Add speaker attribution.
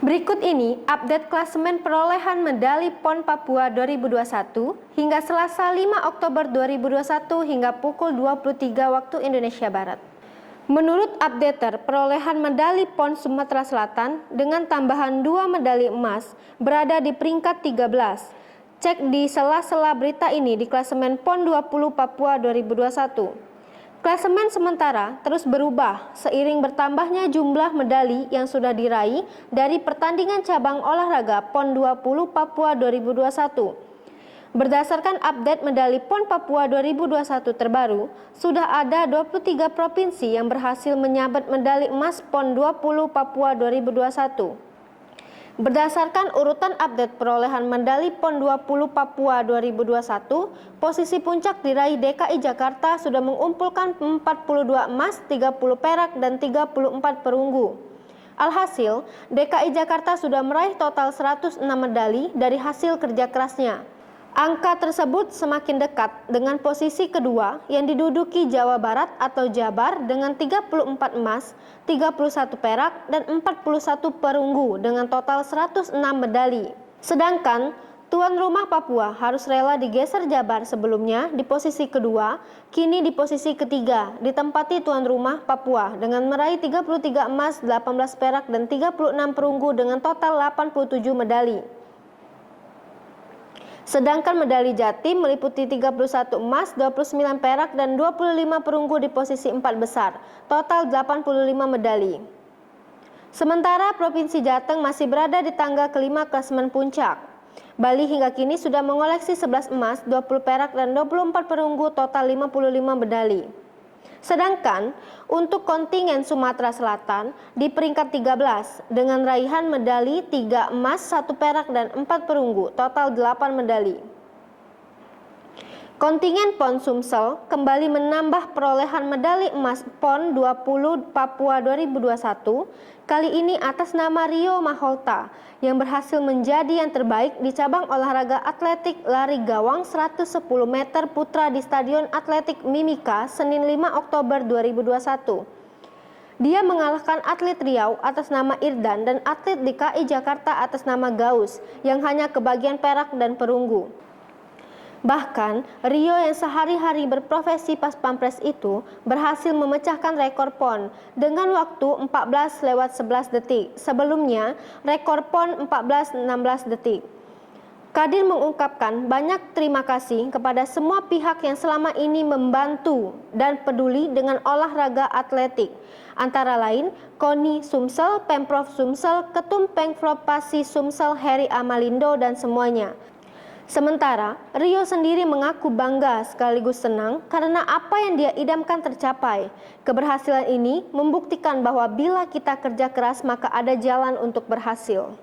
Speaker 1: Berikut ini update klasemen perolehan medali PON Papua 2021 hingga Selasa 5 Oktober 2021 hingga pukul 23 waktu Indonesia Barat. Menurut updater, perolehan medali PON Sumatera Selatan dengan tambahan 2 medali emas berada di peringkat 13. Cek di sela-sela berita ini di klasemen PON 20 Papua 2021. Klasemen sementara terus berubah seiring bertambahnya jumlah medali yang sudah diraih dari pertandingan cabang olahraga PON 20 Papua 2021. Berdasarkan update medali PON Papua 2021 terbaru, sudah ada 23 provinsi yang berhasil menyabet medali emas PON 20 Papua 2021. Berdasarkan urutan update perolehan medali PON 20 Papua 2021, posisi puncak diraih DKI Jakarta sudah mengumpulkan 42 emas, 30 perak, dan 34 perunggu. Alhasil, DKI Jakarta sudah meraih total 106 medali dari hasil kerja kerasnya. Angka tersebut semakin dekat dengan posisi kedua yang diduduki Jawa Barat atau Jabar dengan 34 emas, 31 perak, dan 41 perunggu dengan total 106 medali. Sedangkan tuan rumah Papua harus rela digeser Jabar sebelumnya di posisi kedua, kini di posisi ketiga ditempati tuan rumah Papua dengan meraih 33 emas, 18 perak, dan 36 perunggu dengan total 87 medali. Sedangkan medali Jatim meliputi 31 emas, 29 perak, dan 25 perunggu di posisi 4 besar, total 85 medali. Sementara Provinsi Jateng masih berada di tangga kelima klasemen puncak. Bali hingga kini sudah mengoleksi 11 emas, 20 perak, dan 24 perunggu, total 55 medali. Sedangkan untuk kontingen Sumatera Selatan di peringkat 13 dengan raihan medali 3 emas, 1 perak, dan 4 perunggu, total 8 medali. Kontingen PON Sumsel kembali menambah perolehan medali emas PON 20 Papua 2021, kali ini atas nama Rio Maholta yang berhasil menjadi yang terbaik di cabang olahraga atletik lari gawang 110 meter putra di Stadion Atletik Mimika Senin 5 Oktober 2021. Dia mengalahkan atlet Riau atas nama Irdan dan atlet DKI Jakarta atas nama Gaus yang hanya kebagian perak dan perunggu. Bahkan, Rio yang sehari-hari berprofesi pas pampres itu berhasil memecahkan rekor PON dengan waktu 14:11 detik. Sebelumnya, rekor PON 14:16 detik. Kadin mengungkapkan banyak terima kasih kepada semua pihak yang selama ini membantu dan peduli dengan olahraga atletik. Antara lain, KONI Sumsel, Pemprov Sumsel, Ketum Pemprov-Pasi Sumsel Heri Amalindo, dan semuanya. Sementara, Rio sendiri mengaku bangga sekaligus senang karena apa yang dia idamkan tercapai. Keberhasilan ini membuktikan bahwa bila kita kerja keras maka ada jalan untuk berhasil.